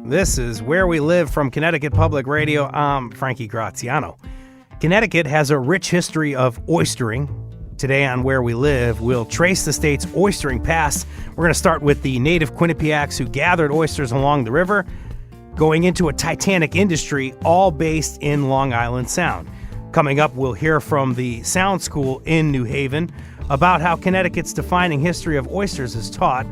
This is Where We Live from Connecticut Public Radio. I'm Frankie Graziano. Connecticut has a rich history of oystering. Today on Where We Live, we'll trace the state's oystering past. We're going to start with the native Quinnipiacs who gathered oysters along the river, going into a titanic industry, all based in Long Island Sound. Coming up, we'll hear from the Sound School in New Haven about how Connecticut's defining history of oysters is taught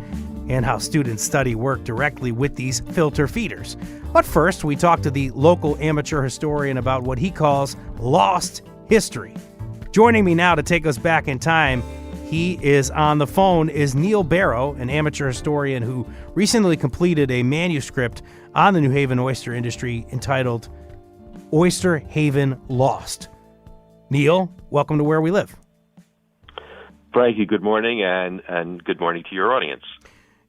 and how students study work directly with these filter feeders. But first, we talk to the local amateur historian about what he calls lost history. Joining me now to take us back in time, he is on the phone, is Neil Berro, an amateur historian who recently completed a manuscript on the New Haven oyster industry entitled Oyster Haven Lost. Neil, welcome to Where We Live. Frankie, good morning, and good morning to your audience.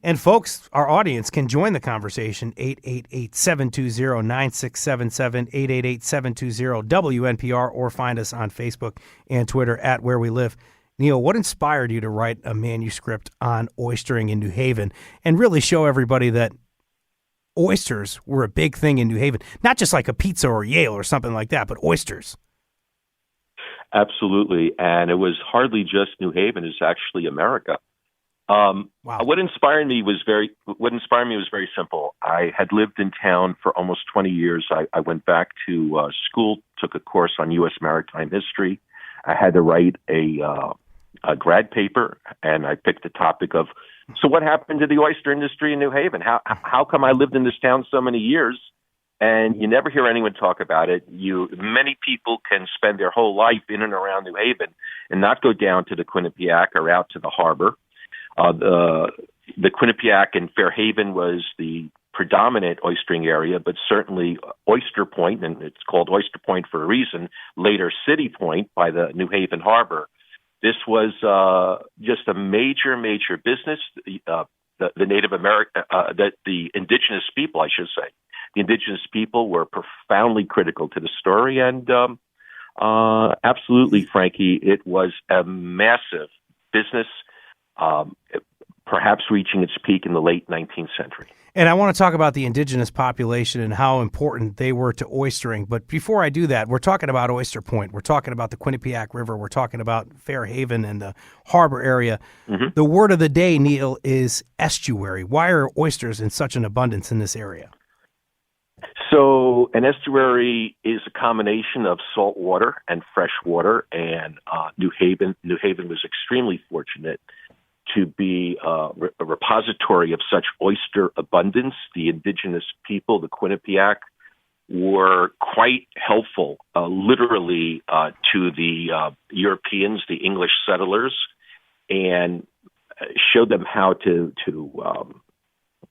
And folks, our audience can join the conversation, 888-720-9677, 888-720-WNPR, or find us on Facebook and Twitter at Where We Live. Neil, what inspired you to write a manuscript on oystering in New Haven and really show everybody that oysters were a big thing in New Haven? Not just like a pizza or Yale or something like that, but oysters. Absolutely, and it was hardly just New Haven; it's actually America. Wow. What inspired me was very simple. I had lived in town for almost 20 years. I went back to school, took a course on U.S. maritime history. I had to write a grad paper, and I picked the topic of, so what happened to the oyster industry in New Haven? How come I lived in this town so many years, and you never hear anyone talk about it? Many people can spend their whole life in and around New Haven and not go down to the Quinnipiac or out to the harbor. The Quinnipiac in Fairhaven was the predominant oystering area, but certainly Oyster Point, and it's called Oyster Point for a reason, later City Point by the New Haven Harbor. This was just a major business. The Native American, the indigenous people, I should say, the indigenous people were profoundly critical to the story, and absolutely, Frankie, it was a massive business. Perhaps reaching its peak in the late 19th century. And I want to talk about the indigenous population and how important they were to oystering. But before I do that, we're talking about Oyster Point. We're talking about the Quinnipiac River. We're talking about Fairhaven and the harbor area. Mm-hmm. The word of the day, Neil, is estuary. Why are oysters in such an abundance in this area? So an estuary is a combination of salt water and fresh water, and New Haven was extremely fortunate to be a repository of such oyster abundance. The indigenous people, the Quinnipiac, were quite helpful, literally, to the Europeans, the English settlers, and showed them how to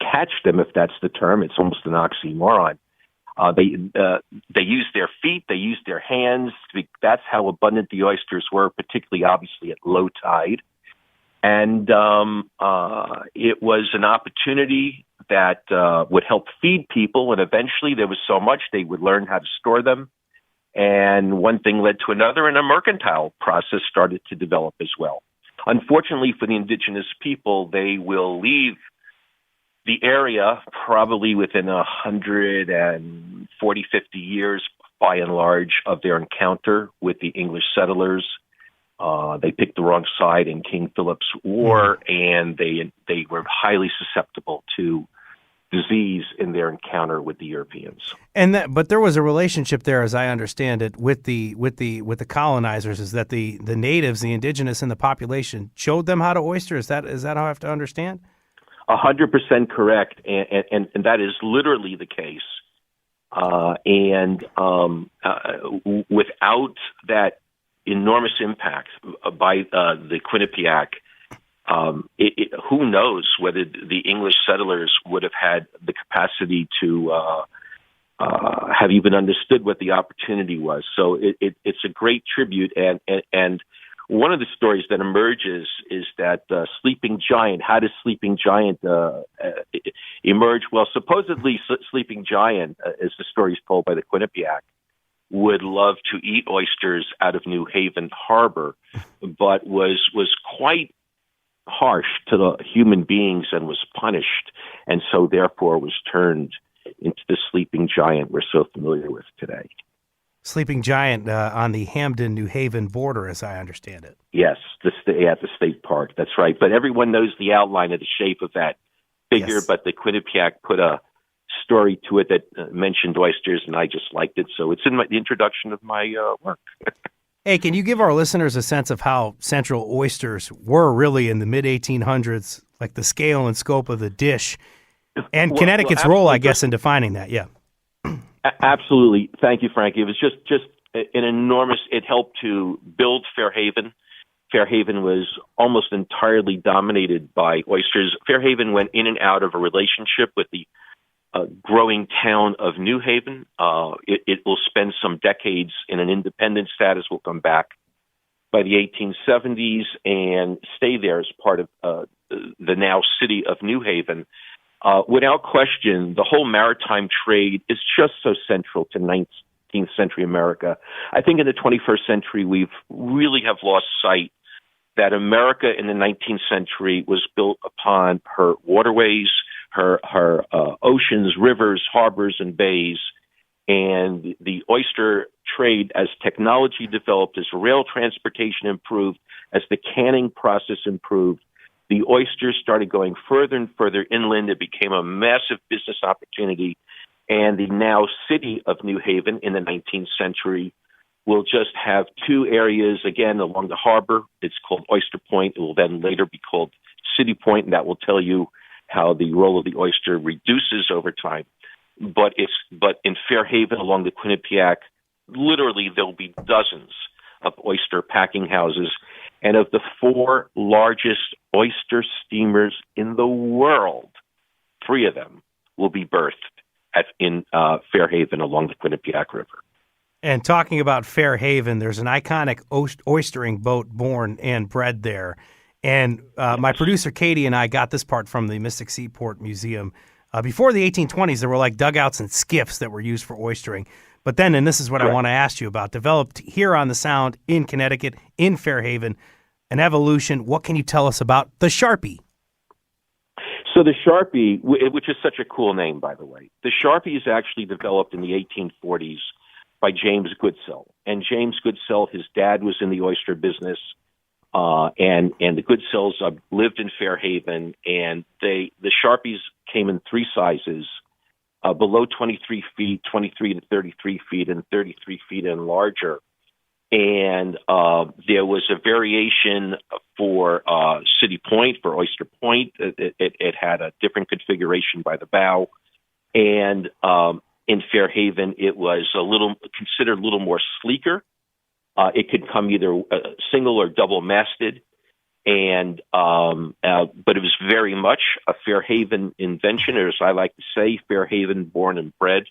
catch them, if that's the term. It's almost an oxymoron. They used their feet, they used their hands. That's how abundant the oysters were, particularly, obviously, at low tide. And it was an opportunity that would help feed people, and eventually there was so much they would learn how to store them. And one thing led to another, and a mercantile process started to develop as well. Unfortunately for the indigenous people, they will leave the area probably within 140, 50 years, by and large, of their encounter with the English settlers. They picked the wrong side in King Philip's War, and they were highly susceptible to disease in their encounter with the Europeans. But there was a relationship there, as I understand it, with the colonizers. Is that the natives, the indigenous in the population, showed them how to oyster? Is that how I have to understand? 100% correct, and that is literally the case. Without that enormous impact by the Quinnipiac, who knows whether the English settlers would have had the capacity to have even understood what the opportunity was. So it's a great tribute, and one of the stories that emerges is that Sleeping Giant. How does Sleeping Giant emerge? Well, supposedly Sleeping Giant, as the story is told by the Quinnipiac, would love to eat oysters out of New Haven Harbor, but was quite harsh to the human beings and was punished, and so therefore was turned into the sleeping giant we're so familiar with today. Sleeping giant on the Hamden-New Haven border, as I understand it. Yes, at the state park. That's right. But everyone knows the outline of the shape of that figure. Yes. But the Quinnipiac put a story to it that mentioned oysters, and I just liked it. So it's in the introduction of my work. Hey, can you give our listeners a sense of how central oysters were really in the mid-1800s, like the scale and scope of the dish, and Connecticut's role, I guess, in defining that? Yeah. Absolutely. Thank you, Frankie. It was just an enormous, it helped to build Fairhaven. Fairhaven was almost entirely dominated by oysters. Fairhaven went in and out of a relationship with the growing town of New Haven. It will spend some decades in an independent status. We'll come back by the 1870s and stay there as part of the now city of New Haven. Without question, the whole maritime trade is just so central to 19th century America. I think in the 21st century, we've really have lost sight that America in the 19th century was built upon her waterways, her oceans, rivers, harbors, and bays. And the oyster trade, as technology developed, as rail transportation improved, as the canning process improved, the oysters started going further and further inland. It became a massive business opportunity. And the now city of New Haven in the 19th century will just have two areas, again, along the harbor. It's called Oyster Point. It will then later be called City Point, and that will tell you how the role of the oyster reduces over time. But in Fairhaven along the Quinnipiac, literally there'll be dozens of oyster packing houses. And of the four largest oyster steamers in the world, three of them will be berthed in Fairhaven along the Quinnipiac River. And talking about Fairhaven, there's an iconic oystering boat born and bred there. And my producer Katie and I got this part from the Mystic Seaport Museum. Before the 1820s, there were like dugouts and skiffs that were used for oystering. But then, and this is what I want to ask you about, developed here on the Sound in Connecticut, in Fairhaven, an evolution. What can you tell us about the Sharpie? So the Sharpie, which is such a cool name, by the way, the Sharpie is actually developed in the 1840s by James Goodsell. And James Goodsell, his dad was in the oyster business, and the Goodsells lived in Fairhaven, and the Sharpies came in three sizes, below 23 feet, 23 to 33 feet, and 33 feet and larger. And there was a variation for City Point, for Oyster Point. It had a different configuration by the bow. And in Fairhaven, it was considered a little more sleeker. It could come either single or double masted. And but it was very much a Fairhaven invention, or as I like to say, Fairhaven born and bred.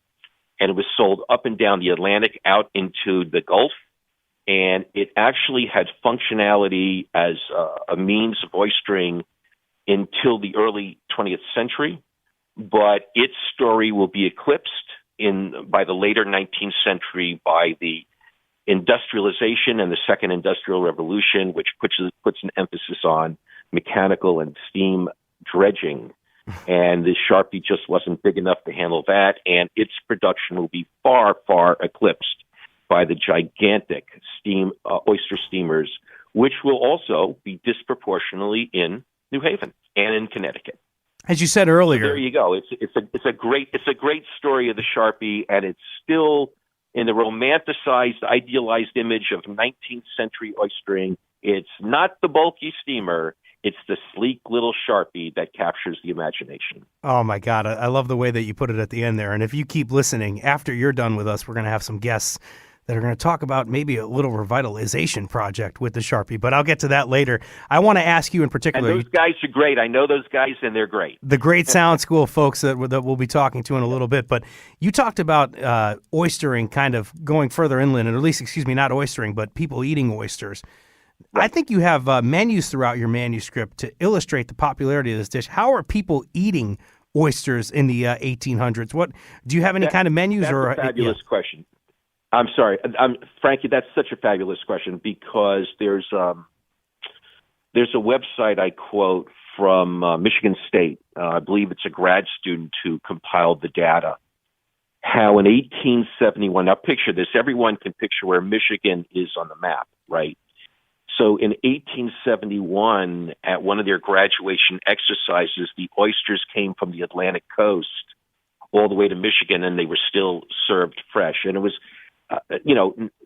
And it was sold up and down the Atlantic out into the Gulf. And it actually had functionality as a means of oystering until the early 20th century. But its story will be eclipsed by the later 19th century by the industrialization and the Second Industrial Revolution, which puts an emphasis on mechanical and steam dredging. And the Sharpie just wasn't big enough to handle that, and its production will be far, far eclipsed by the gigantic oyster steamers, which will also be disproportionately in New Haven and in Connecticut. As you said earlier, so there you go. It's a great story of the Sharpie, and it's still in the romanticized, idealized image of 19th century oystering. It's not the bulky steamer. It's the sleek little Sharpie that captures the imagination. Oh, my God. I love the way that you put it at the end there. And if you keep listening, after you're done with us, we're going to have some guests that are going to talk about maybe a little revitalization project with the Sharpie. But I'll get to that later. I want to ask you in particular. And those guys are great. I know those guys, and they're great. The great Sound School folks that we'll be talking to in a little bit. But you talked about oystering kind of going further inland, or at least, not oystering, but people eating oysters. Right. I think you have menus throughout your manuscript to illustrate the popularity of this dish. How are people eating oysters in the 1800s? What do you have any kind of menus? That's a fabulous question. I'm sorry, Frankie. That's such a fabulous question because there's a website I quote from Michigan State. I believe it's a grad student who compiled the data how in 1871, now picture this, everyone can picture where Michigan is on the map, right? So in 1871, at one of their graduation exercises, the oysters came from the Atlantic coast all the way to Michigan, and they were still served fresh. And it was,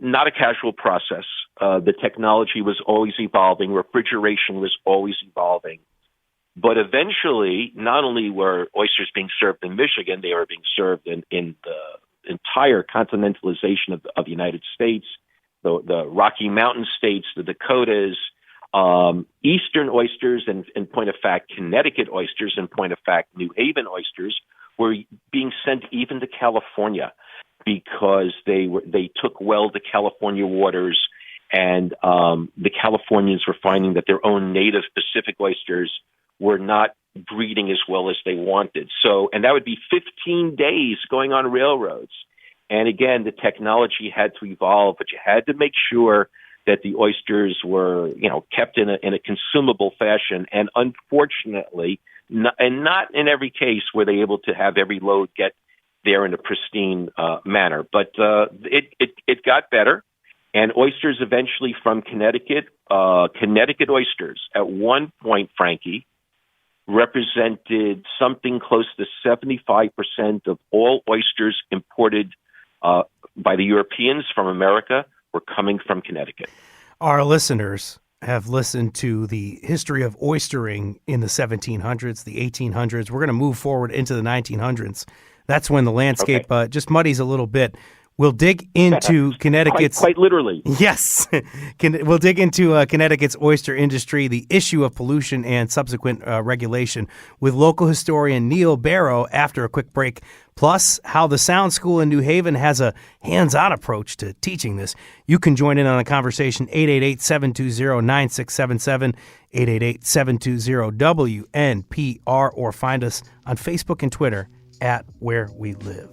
not a casual process. The technology was always evolving. Refrigeration was always evolving. But eventually, not only were oysters being served in Michigan, they were being served in the entire continentalization of the United States, the Rocky Mountain states, the Dakotas, Eastern oysters, and in point of fact, Connecticut oysters, in point of fact, New Haven oysters, were being sent even to California because they took well to California waters, and the Californians were finding that their own native Pacific oysters were not breeding as well as they wanted. So, and that would be 15 days going on railroads. And again, the technology had to evolve, but you had to make sure that the oysters were, kept in a consumable fashion. And unfortunately, not in every case were they able to have every load get there in a pristine manner. But it got better. And oysters eventually from Connecticut oysters at one point, Frankie, represented something close to 75% of all oysters imported by the Europeans from America were coming from Connecticut. Our listeners have listened to the history of oystering in the 1700s, the 1800s. We're going to move forward into the 1900s. That's when the landscape just muddies a little bit. We'll dig into Connecticut's... Quite literally. Yes. We'll dig into Connecticut's oyster industry, the issue of pollution and subsequent regulation with local historian Neil Berro after a quick break, plus how the Sound School in New Haven has a hands-on approach to teaching this. You can join in on the conversation, 888-720-9677, 888-720-WNPR, or find us on Facebook and Twitter at Where We Live.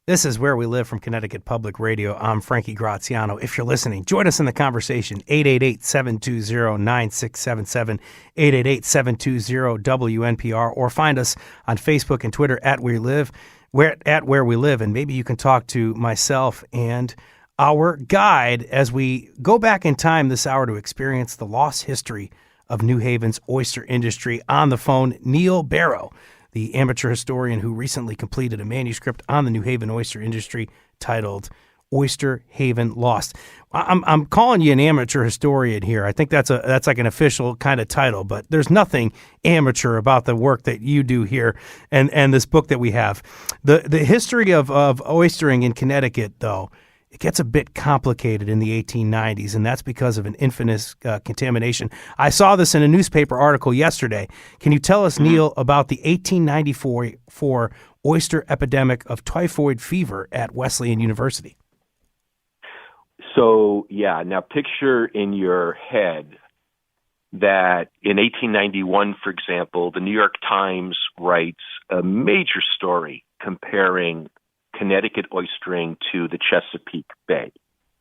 This is Where We Live from Connecticut Public Radio. I'm Frankie Graziano. If you're listening, join us in the conversation, 888-720-9677, 888-720-WNPR, or find us on Facebook and Twitter at Where We Live, Where We Live, and maybe you can talk to myself and our guide as we go back in time this hour to experience the lost history of New Haven's oyster industry. On the phone, Neil Berro, the amateur historian who recently completed a manuscript on the New Haven oyster industry titled Oyster Haven Lost. I'm calling you an amateur historian here. I think that's like an official kind of title, but there's nothing amateur about the work that you do here and this book that we have. The history of oystering in Connecticut, though, it gets a bit complicated in the 1890s, and that's because of an infamous contamination. I saw this in a newspaper article yesterday. Can you tell us, Neil, about the 1894 oyster epidemic of typhoid fever at Wesleyan University? So, now picture in your head that in 1891, for example, the New York Times writes a major story comparing Connecticut oystering to the Chesapeake Bay,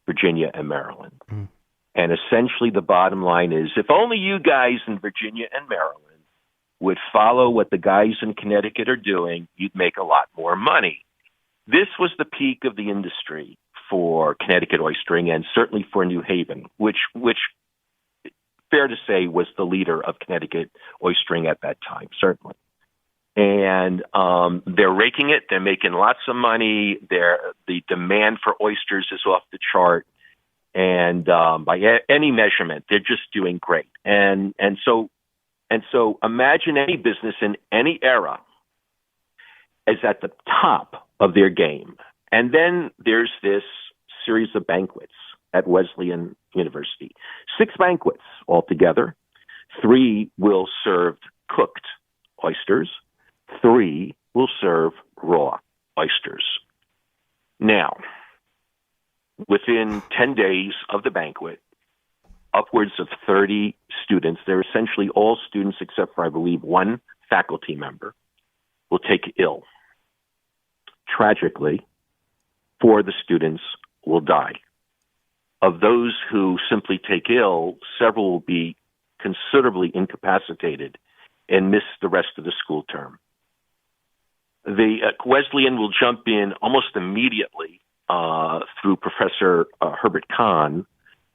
Virginia and Maryland. Mm. And essentially the bottom line is, if only you guys in Virginia and Maryland would follow what the guys in Connecticut are doing, you'd make a lot more money. This was the peak of the industry for Connecticut oystering, and certainly for New Haven, which fair to say was the leader of Connecticut oystering at that time, certainly. And they're raking it. They're making lots of money. The demand for oysters is off the chart. And by any measurement, they're just doing great. And so imagine any business in any era is at the top of their game. And then there's this series of banquets at Wesleyan University. 6 banquets altogether. 3 will serve cooked oysters. 3 will serve raw oysters. Now, within 10 days of the banquet, upwards of 30 students. They're essentially all students except for, I believe, one faculty member will take ill. Tragically, 4 of the students will die. Of those who simply take ill, several will be considerably incapacitated and miss the rest of the school term. The Wesleyan will jump in almost immediately through Professor Herbert Kahn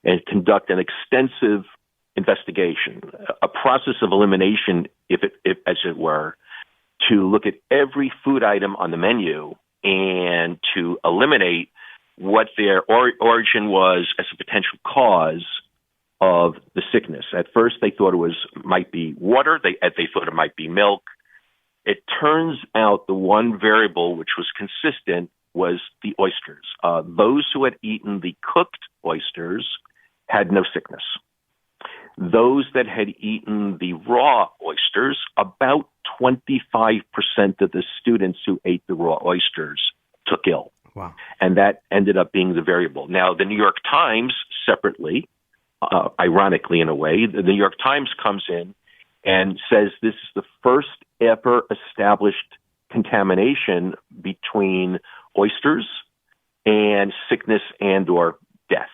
and conduct an extensive investigation, a process of elimination, if as it were, to look at every food item on the menu and to eliminate what their origin was as a potential cause of the sickness. At first, they thought might be water. They thought it might be milk. It turns out the one variable which was consistent was the oysters. Those who had eaten the cooked oysters had no sickness. Those that had eaten the raw oysters, about 25% of the students who ate the raw oysters took ill. Wow. And that ended up being the variable. Now, the New York Times separately, ironically in a way, the New York Times comes in and says this is the first ever established contamination between oysters and sickness and or death.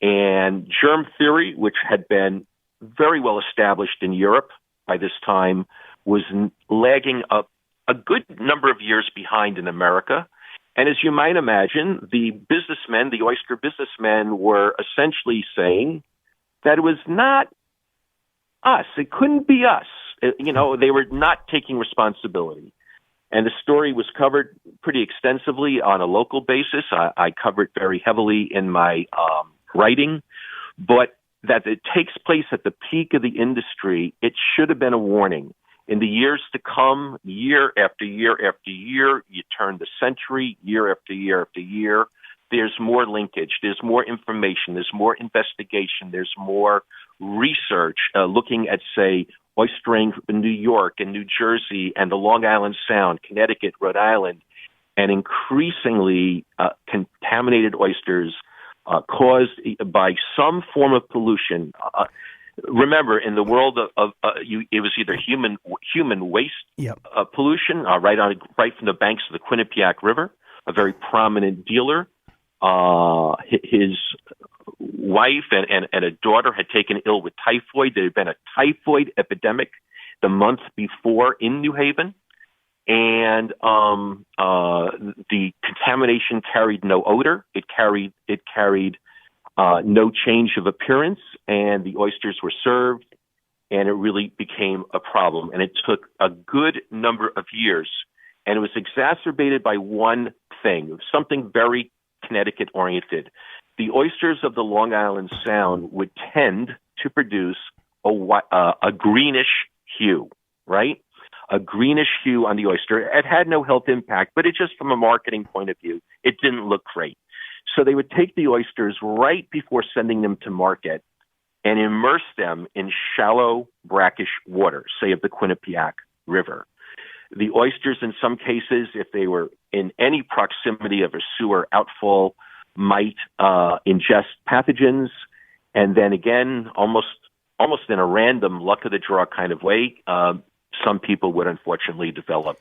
And germ theory, which had been very well established in Europe by this time, was lagging up a good number of years behind in America. And as you might imagine, the businessmen, the oyster businessmen, were essentially saying that it was not us. It couldn't be us. They were not taking responsibility. And the story was covered pretty extensively on a local basis. I covered very heavily in my writing, but that it takes place at the peak of the industry, it should have been a warning. In the years to come, year after year after year, you turn the century, year after year after year, there's more linkage, there's more information, there's more investigation, there's more research looking at, say, oystering in New York and New Jersey and the Long Island Sound, Connecticut, Rhode Island, and increasingly contaminated oysters caused by some form of pollution. Remember, in the world of it was either human waste pollution, right from the banks of the Quinnipiac River. A very prominent dealer, his wife and a daughter had taken ill with typhoid. There had been a typhoid epidemic the month before in New Haven, and the contamination carried no odor. It carried no change of appearance, and the oysters were served, and it really became a problem. And it took a good number of years, and it was exacerbated by one thing, something very Connecticut-oriented. The oysters of the Long Island Sound would tend to produce a greenish hue, right? A greenish hue on the oyster. It had no health impact, but it just, from a marketing point of view, it didn't look great. So they would take the oysters right before sending them to market and immerse them in shallow, brackish water, say of the Quinnipiac River. The oysters, in some cases, if they were in any proximity of a sewer outfall, might ingest pathogens. And then again, almost in a random luck of the draw kind of way, some people would unfortunately develop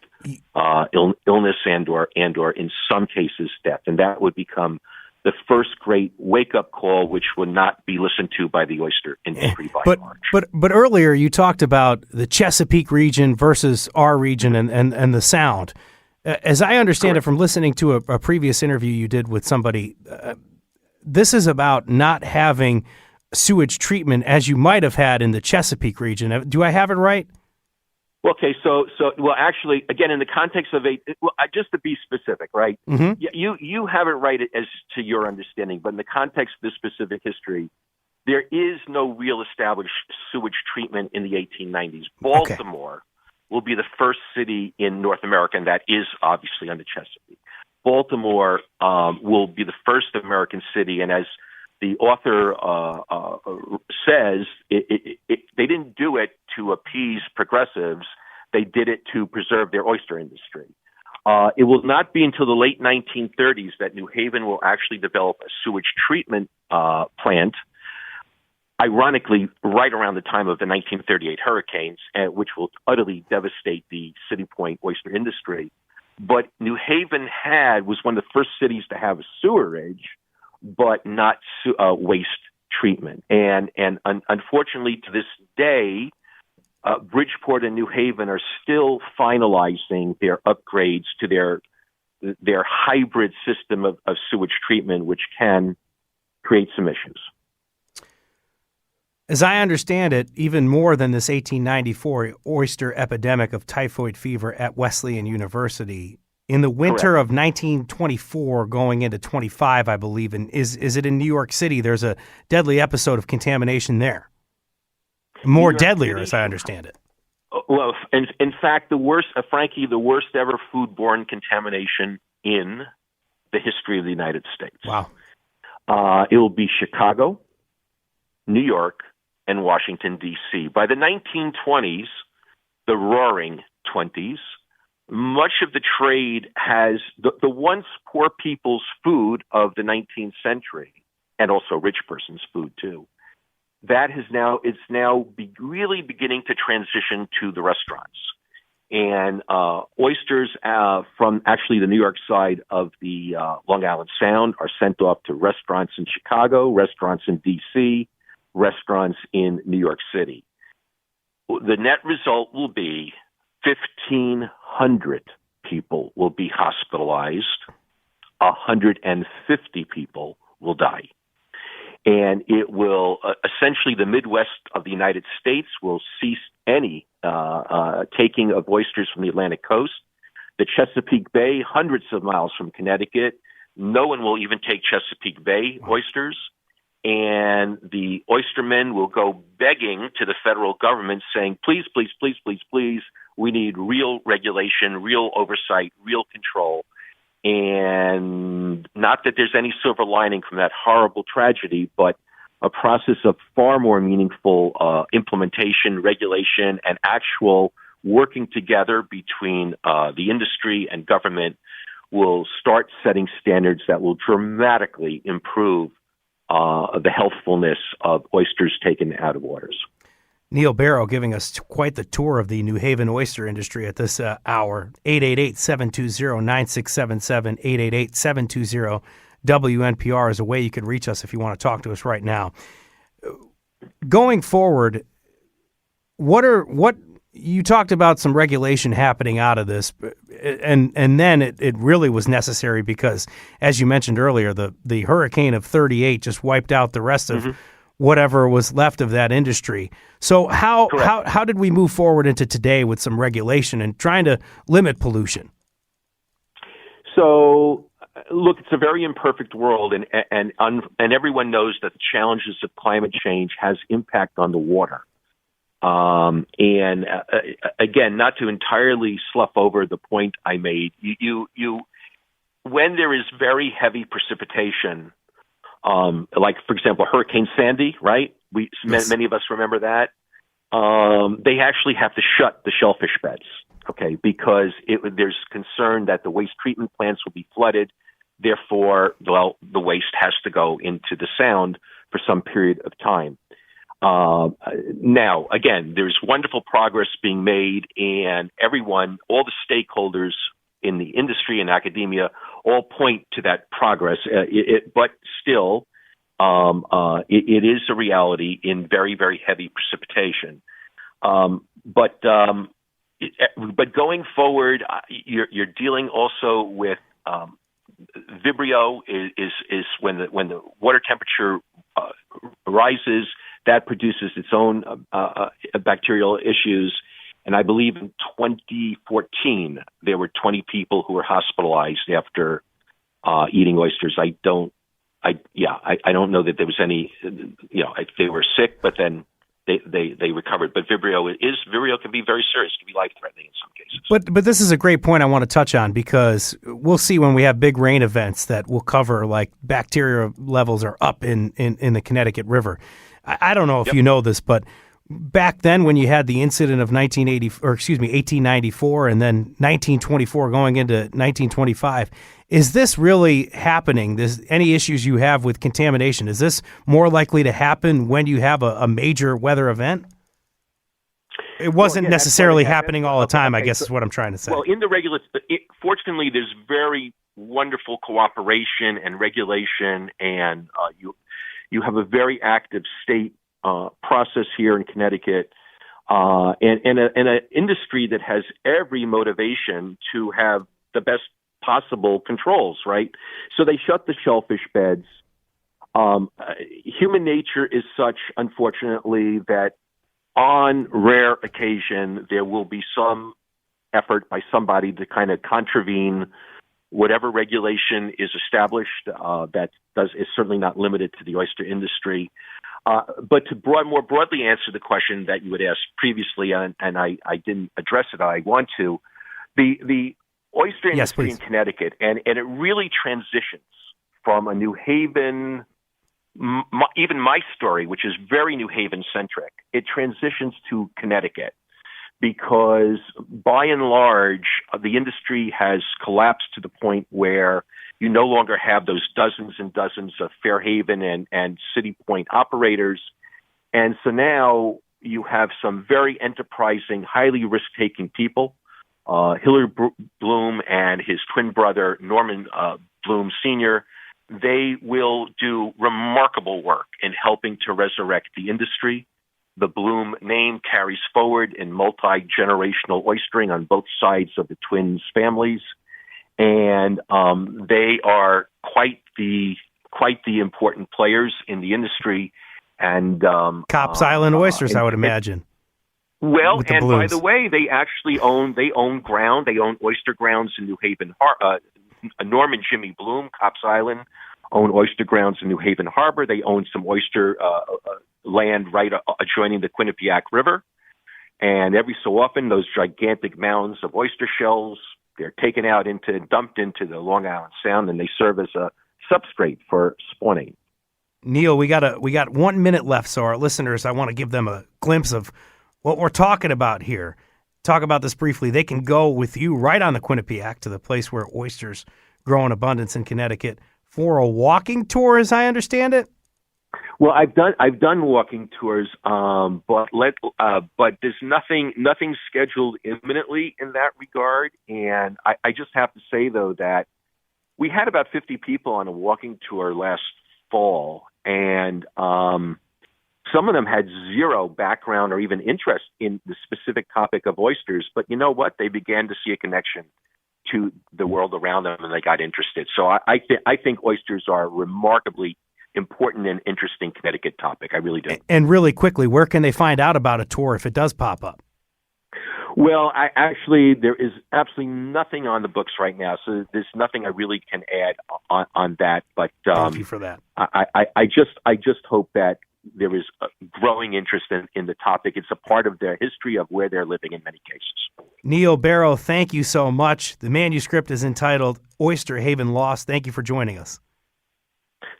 illness and or in some cases death. And that would become the first great wake-up call, which would not be listened to by the oyster industry by and large. But earlier you talked about the Chesapeake region versus our region and the Sound. As I understand Correct. it from listening to a previous interview you did with somebody, this is about not having sewage treatment as you might have had in the Chesapeake region. Do I have it right? Okay, so well, actually, again, in the context of just to be specific, right? Mm-hmm. You have it right as to your understanding, but in the context of this specific history, there is no real established sewage treatment in the 1890s. Baltimore will be the first city in North America, and that is obviously on the Chesapeake. Baltimore will be the first American city, and as the author says, they didn't do it to appease progressives. They did it to preserve their oyster industry. It will not be until the late 1930s that New Haven will actually develop a sewage treatment plant. ironically, right around the time of the 1938 hurricanes, which will utterly devastate the City Point oyster industry. But New Haven was one of the first cities to have a sewerage, but not waste treatment. And unfortunately, to this day, Bridgeport and New Haven are still finalizing their upgrades to their hybrid system of sewage treatment, which can create some issues. As I understand it, even more than this 1894 oyster epidemic of typhoid fever at Wesleyan University, in the winter Correct. of 1924 going into 25, I believe, and is it in New York City? There's a deadly episode of contamination there. More deadlier, as I understand it. Well, in fact, the worst ever foodborne contamination in the history of the United States. Wow. It will be Chicago, New York, and Washington, D.C. By the 1920s, the roaring 20s, much of the trade has the once poor people's food of the 19th century, and also rich person's food too. It's now really beginning to transition to the restaurants. And oysters from actually the New York side of the Long Island Sound are sent off to restaurants in Chicago, restaurants in D.C., restaurants in New York City. The net result will be 1,500 people will be hospitalized, 150 people will die. And it will essentially, the Midwest of the United States will cease any taking of oysters from the Atlantic coast. The Chesapeake Bay, hundreds of miles from Connecticut, no one will even take Chesapeake Bay oysters. And the oystermen will go begging to the federal government saying, please, please, please, please, please, we need real regulation, real oversight, real control. And not that there's any silver lining from that horrible tragedy, but a process of far more meaningful implementation, regulation, and actual working together between the industry and government will start setting standards that will dramatically improve the healthfulness of oysters taken out of waters. Neil Berro giving us quite the tour of the New Haven oyster industry at this hour. 888-720-9677, 888-720-WNPR is a way you could reach us if you want to talk to us right now. Going forward, what you talked about some regulation happening out of this, and then it really was necessary because, as you mentioned earlier, the hurricane of 38 just wiped out the rest of whatever was left of that industry. So how did we move forward into today with some regulation and trying to limit pollution? So, look, it's a very imperfect world, and everyone knows that the challenges of climate change has impact on the water. Again, not to entirely slough over the point I made, you when there is very heavy precipitation, like, for example, Hurricane Sandy, right? Yes. Many of us remember that. They actually have to shut the shellfish beds, okay, because there's concern that the waste treatment plants will be flooded. Therefore, the waste has to go into the sound for some period of time. Now, again, there's wonderful progress being made, and all the stakeholders in the industry and academia all point to that progress. But still, it is a reality in very, very heavy precipitation. But going forward, you're dealing also with Vibrio is when the water temperature rises. That produces its own bacterial issues. And I believe in 2014, there were 20 people who were hospitalized after eating oysters. I don't know that there was any, if they were sick, but then they recovered. But Vibrio can be very serious, can be life-threatening in some cases. But this is a great point I want to touch on, because we'll see when we have big rain events that will cover, like, bacteria levels are up in the Connecticut River. I don't know if you know this, but back then when you had the incident of 1894 and then 1924 going into 1925, is this really happening? Any issues you have with contamination, is this more likely to happen when you have a major weather event? It wasn't necessarily happening all the time, I guess is what I'm trying to say. Well, in the fortunately, there's very wonderful cooperation and regulation, and you have a very active state process here in Connecticut, and an industry that has every motivation to have the best possible controls, right? So they shut the shellfish beds. Human nature is such, unfortunately, that on rare occasion, there will be some effort by somebody to kind of contravene whatever regulation is established. Is certainly not limited to the oyster industry. But to more broadly answer the question that you had asked previously, and I didn't address it, I want to, the oyster industry in Connecticut, and it really transitions from a New Haven. Even my story, which is very New Haven centric, it transitions to Connecticut because by and large, the industry has collapsed to the point where you no longer have those dozens and dozens of Fairhaven and City Point operators. And so now you have some very enterprising, highly risk-taking people. Hillary Bloom and his twin brother, Norman Bloom Sr., they will do remarkable work in helping to resurrect the industry. The Bloom name carries forward in multi-generational oystering on both sides of the twins' families, and they are quite the important players in the industry. And Copp's Island oysters, I would imagine. Well, and Blooms. By the way, they actually own ground. They own oyster grounds in New Haven. Norman Jimmy Bloom, Copp's Island, own oyster grounds in New Haven Harbor. They own some oyster land right adjoining the Quinnipiac River. And every so often, those gigantic mounds of oyster shells, they're taken out dumped into the Long Island Sound, and they serve as a substrate for spawning. Neil, we got 1 minute left, so our listeners, I want to give them a glimpse of what we're talking about here. Talk about this briefly. They can go with you right on the Quinnipiac to the place where oysters grow in abundance in Connecticut for a walking tour, as I understand it. Well, I've done walking tours, but there's nothing scheduled imminently in that regard. And I just have to say though that we had about 50 people on a walking tour last fall, and some of them had zero background or even interest in the specific topic of oysters. But you know what? They began to see a connection to the world around them, and they got interested. So I think oysters are a remarkably important and interesting Connecticut topic. I really do. And really quickly, where can they find out about a tour if it does pop up? Well, there is absolutely nothing on the books right now, so there's nothing I really can add on that. But thank you for that. I just hope that there is a growing interest in the topic. It's a part of their history of where they're living in many cases. Neil Berro, thank you so much. The manuscript is entitled Oyster Haven Lost. Thank you for joining us.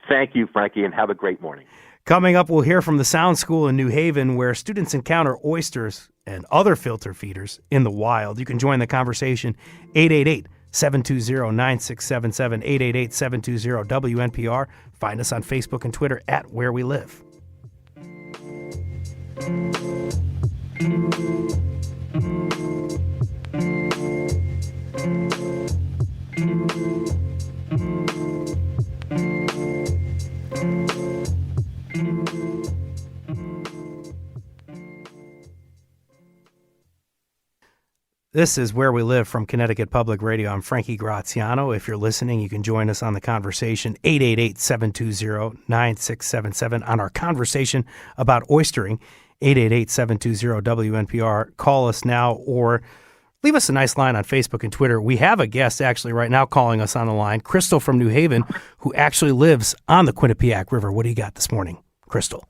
Thank you, Frankie, and have a great morning. Coming up, we'll hear from the Sound School in New Haven, where students encounter oysters and other filter feeders in the wild. You can join the conversation, 888-720-9677, 888-720-WNPR. Find us on Facebook and Twitter at Where We Live. This is Where We Live from Connecticut Public Radio. I'm Frankie Graziano. If you're listening, you can join us on the conversation, 888-720-9677, on our conversation about oystering, 888-720-WNPR. Call us now or leave us a nice line on Facebook and Twitter. We have a guest actually right now calling us on the line, Crystal from New Haven, who actually lives on the Quinnipiac River. What do you got this morning, Crystal?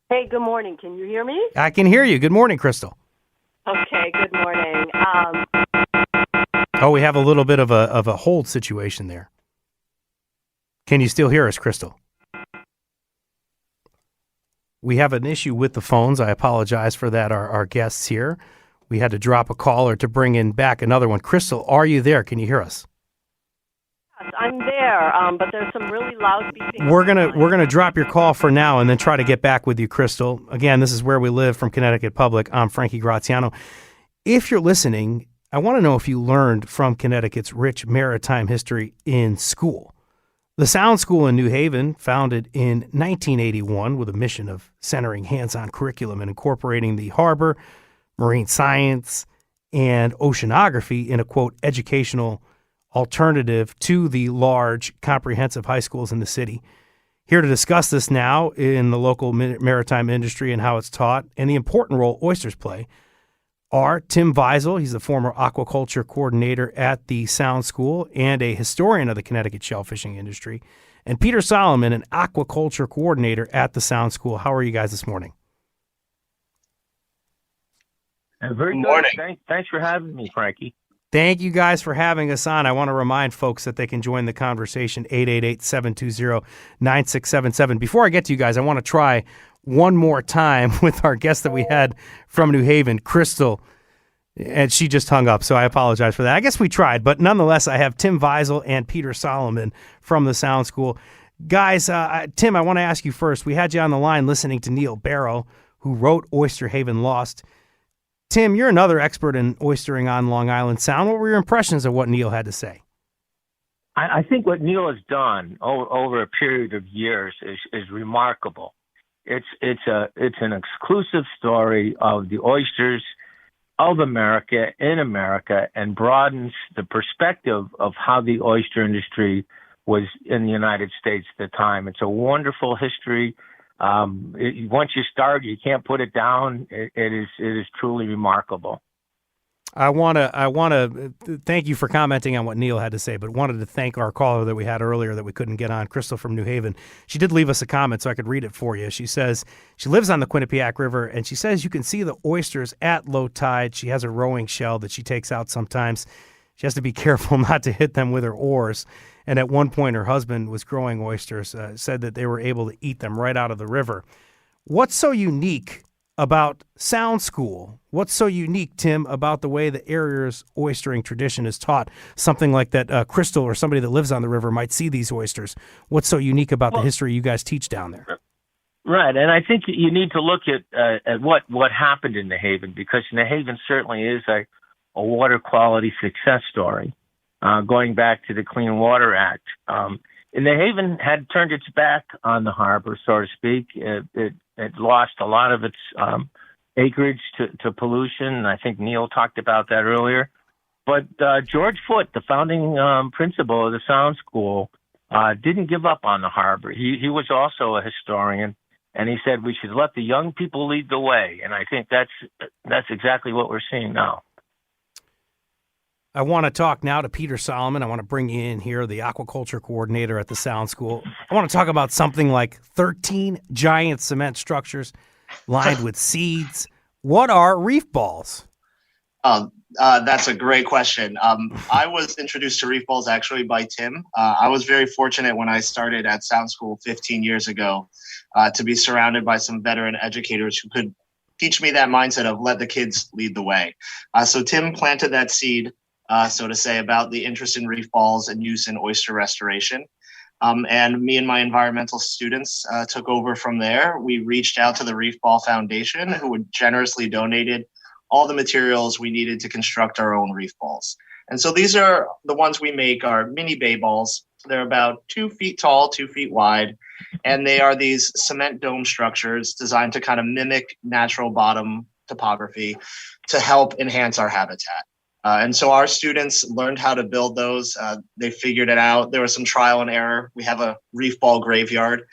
Hey, good morning. Can you hear me? I can hear you. Good morning, Crystal. Okay, good morning. We have a little bit of a hold situation there. Can you still hear us, Crystal? We have an issue with the phones. I apologize for that, our guests here. We had to drop a caller to bring in back another one. Crystal, are you there? Can you hear us? Yes, I'm there, but there's some really loud beeping. We're gonna drop your call for now and then try to get back with you, Crystal. Again, this is Where We Live from Connecticut Public. I'm Frankie Graziano. If you're listening, I want to know if you learned from Connecticut's rich maritime history in school. The Sound School in New Haven, founded in 1981 with a mission of centering hands-on curriculum and incorporating the harbor, marine science, and oceanography in a, quote, educational alternative to the large comprehensive high schools in the city. Here to discuss this now in the local maritime industry and how it's taught and the important role oysters play are Tim Weisel. He's the former aquaculture coordinator at the Sound School and a historian of the Connecticut shellfishing industry, and Peter Solomon, an aquaculture coordinator at the Sound School. How are you guys this morning? Very good. Morning. Thanks for having me, Frankie. Thank you guys for having us on. I want to remind folks that they can join the conversation, 888-720-9677. Before I get to you guys, I want to try one more time with our guest that we had from New Haven, Crystal, and she just hung up, so I apologize for that. I guess we tried, but nonetheless, I have Tim Weisel and Peter Solomon from the Sound School. Guys, Tim, I want to ask you first. We had you on the line listening to Neil Berro, who wrote Oyster Haven Lost. Tim, you're another expert in oystering on Long Island Sound. What were your impressions of what Neil had to say? I think what Neil has done over a period of years is remarkable. It's an exclusive story of the oysters of America in America and broadens the perspective of how the oyster industry was in the United States at the time. It's a wonderful history. Once you start, you can't put it down. It is truly remarkable. I want to thank you for commenting on what Neil had to say, but wanted to thank our caller that we had earlier that we couldn't get on, Crystal from New Haven. She did leave us a comment, so I could read it for you. She says she lives on the Quinnipiac River, and she says you can see the oysters at low tide. She has a rowing shell that she takes out sometimes. She has to be careful not to hit them with her oars. And at one point, her husband was growing oysters, said that they were able to eat them right out of the river. What's so unique about Sound School? What's so unique, Tim, about the way the area's oystering tradition is taught? Something like that Crystal or somebody that lives on the river might see these oysters. What's so unique about the history you guys teach down there? Right, and I think you need to look at what happened in New Haven, because New Haven certainly is a water quality success story. Going back to the Clean Water Act. And New Haven had turned its back on the harbor, so to speak. It lost a lot of its acreage to pollution, and I think Neil talked about that earlier. But George Foote, the founding principal of the Sound School, didn't give up on the harbor. He was also a historian, and he said we should let the young people lead the way, and I think that's exactly what we're seeing now. I want to talk now to Peter Solomon. I want to bring you in here, the aquaculture coordinator at the Sound School. I want to talk about something like 13 giant cement structures lined with seeds. What are reef balls? That's a great question. I was introduced to reef balls actually by Tim. I was very fortunate when I started at Sound School 15 years ago to be surrounded by some veteran educators who could teach me that mindset of let the kids lead the way. So Tim planted that seed, so to say, about the interest in reef balls and use in oyster restoration. And me and my environmental students took over from there. We reached out to the Reef Ball Foundation, who would generously donated all the materials we needed to construct our own reef balls. And so these are the ones we make are mini bay balls. They're about 2 feet tall, 2 feet wide, and they are these cement dome structures designed to kind of mimic natural bottom topography to help enhance our habitat. And so our students learned how to build those. They figured it out. There was some trial and error. We have a reef ball graveyard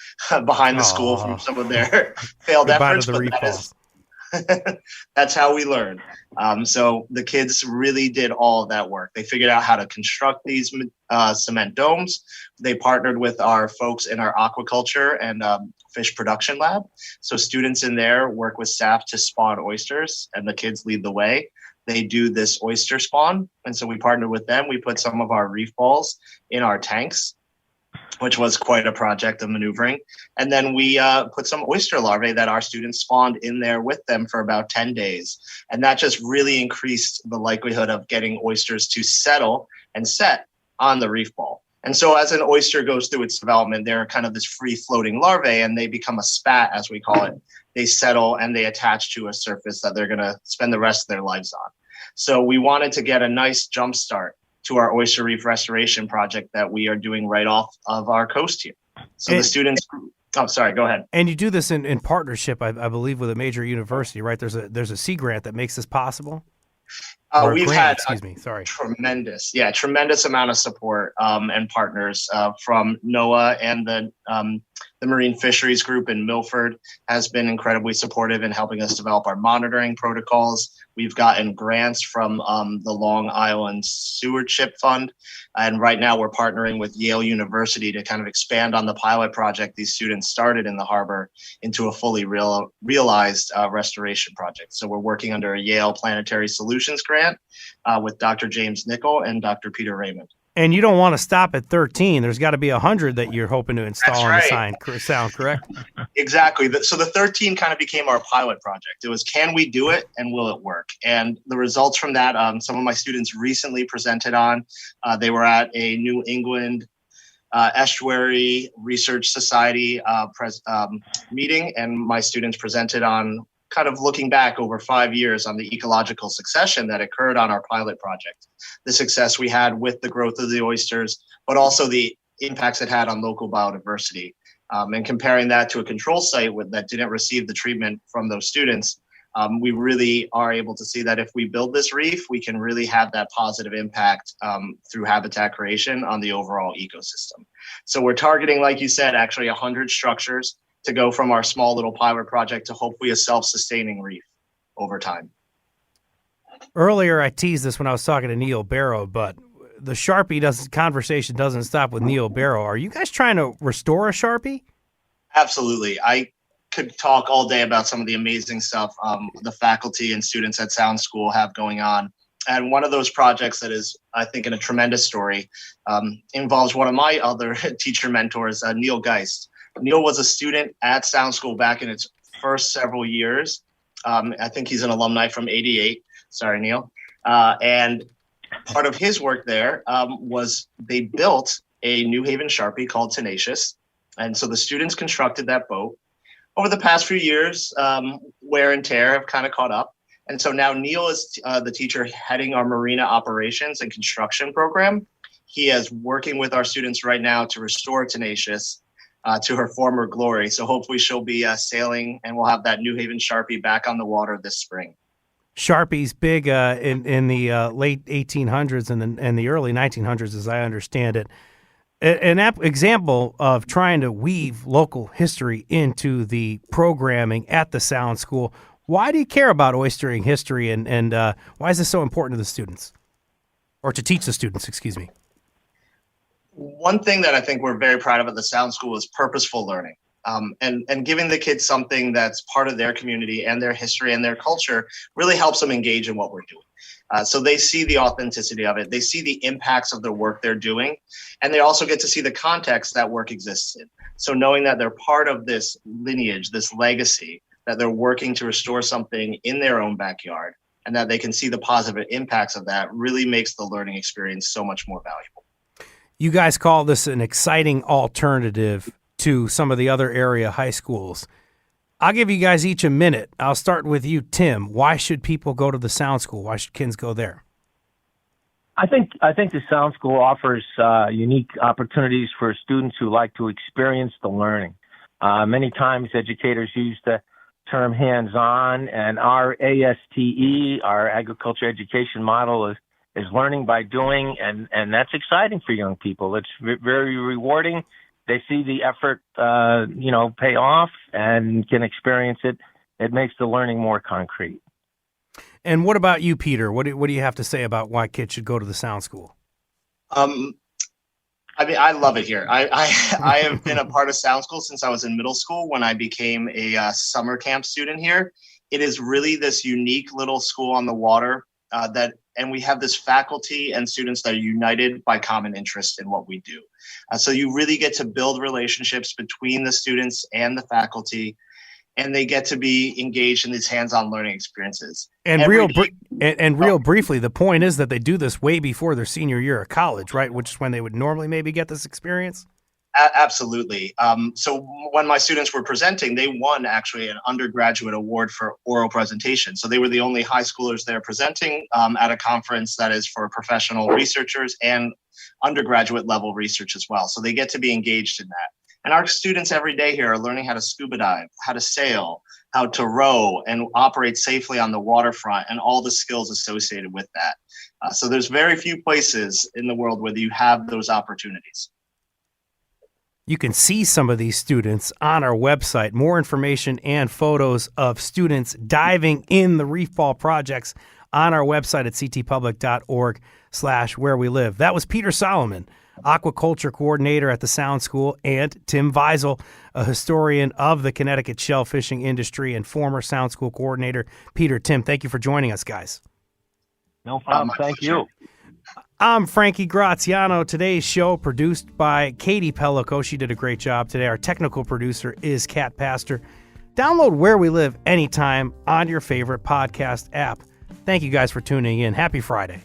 behind the school from some of their failed efforts. But that's how we learn. So the kids really did all of that work. They figured out how to construct these cement domes. They partnered with our folks in our aquaculture and fish production lab. So students in there work with staff to spawn oysters, and the kids lead the way. They do this oyster spawn. And so we partnered with them. We put some of our reef balls in our tanks. which was quite a project of maneuvering. And then we put some oyster larvae that our students spawned in there with them for about 10 days. And that just really increased the likelihood of getting oysters to settle and set on the reef ball. And so as an oyster goes through its development, they're kind of this free floating larvae, and they become a spat, as we call it. They settle and they attach to a surface that they're going to spend the rest of their lives on. So we wanted to get a nice jump start to our oyster reef restoration project that we are doing right off of our coast here. So the students, oh, sorry, go ahead. And you do this in partnership, I believe, with a major university, right? There's a sea grant that makes this possible. We've had tremendous amount of support and partners from NOAA, and the Marine Fisheries Group in Milford has been incredibly supportive in helping us develop our monitoring protocols. We've gotten grants from the Long Island Stewardship Fund. And right now we're partnering with Yale University to kind of expand on the pilot project these students started in the harbor into a fully realized restoration project. So we're working under a Yale Planetary Solutions grant with Dr. James Nickel and Dr. Peter Raymond. And you don't want to stop at 13. There's got to be 100 that you're hoping to install on the sound, correct? Exactly. So the 13 kind of became our pilot project. It was, can we do it and will it work? And the results from that, some of my students recently presented on. They were at a New England Estuary Research Society meeting, and my students presented on kind of looking back over 5 years on the ecological succession that occurred on our pilot project, the success we had with the growth of the oysters, but also the impacts it had on local biodiversity. And comparing that to a control site that didn't receive the treatment from those students, we really are able to see that if we build this reef, we can really have that positive impact through habitat creation on the overall ecosystem. So we're targeting, like you said, actually 100 structures to go from our small little pilot project to hopefully a self-sustaining reef over time. Earlier, I teased this when I was talking to Neil Berro, but the Sharpie conversation doesn't stop with Neil Berro. Are you guys trying to restore a Sharpie? Absolutely. I could talk all day about some of the amazing stuff the faculty and students at Sound School have going on. And one of those projects that is, I think, in a tremendous story involves one of my other teacher mentors, Neil Geist. Neil was a student at Sound School back in its first several years. I think he's an alumni from '88. Sorry, Neil. And part of his work there was they built a New Haven Sharpie called Tenacious. And so the students constructed that boat. Over the past few years, wear and tear have kind of caught up. And so now Neil is the teacher heading our marina operations and construction program. He is working with our students right now to restore Tenacious to her former glory. So hopefully she'll be sailing, and we'll have that New Haven Sharpie back on the water this spring. Sharpie's big in the late 1800s and the early 1900s, as I understand it. An example of trying to weave local history into the programming at the Sound School. Why do you care about oystering history, and why is this so important to the students? Or to teach the students, excuse me. One thing that I think we're very proud of at the Sound School is purposeful learning, and giving the kids something that's part of their community and their history and their culture really helps them engage in what we're doing. So they see the authenticity of it. They see the impacts of the work they're doing, and they also get to see the context that work exists in. So knowing that they're part of this lineage, this legacy, that they're working to restore something in their own backyard, and that they can see the positive impacts of that really makes the learning experience so much more valuable. You guys call this an exciting alternative to some of the other area high schools. I'll give you guys each a minute. I'll start with you, Tim. Why should people go to the Sound School? Why should kids go there? I think the Sound School offers unique opportunities for students who like to experience the learning. Many times educators use the term hands-on, and our ASTE, our agriculture education model, is learning by doing, and that's exciting for young people. It's very rewarding. They see the effort, pay off and can experience it. It makes the learning more concrete. And what about you, Peter? What do you have to say about why kids should go to the Sound School? I love it here. I have been a part of Sound School since I was in middle school when I became a summer camp student here. It is really this unique little school on the water and we have this faculty and students that are united by common interest in what we do. So you really get to build relationships between the students and the faculty, and they get to be engaged in these hands-on learning experiences. And briefly, the point is that they do this way before their senior year of college, right? Which is when they would normally maybe get this experience. Absolutely. So when my students were presenting, they won actually an undergraduate award for oral presentation. So they were the only high schoolers there presenting at a conference that is for professional researchers and undergraduate level research as well. So they get to be engaged in that. And our students every day here are learning how to scuba dive, how to sail, how to row and operate safely on the waterfront, and all the skills associated with that. So there's very few places in the world where you have those opportunities. You can see some of these students on our website. More information and photos of students diving in the reef ball projects on our website at ctpublic.org/where we live. That was Peter Solomon, aquaculture coordinator at the Sound School, and Tim Weisel, a historian of the Connecticut shell fishing industry and former Sound School coordinator. Peter, Tim, thank you for joining us, guys. No problem. Thank you. I'm Frankie Graziano. Today's show produced by Katie Pellico. She did a great job today. Our technical producer is Kat Pastor. Download Where We Live anytime on your favorite podcast app. Thank you guys for tuning in. Happy Friday.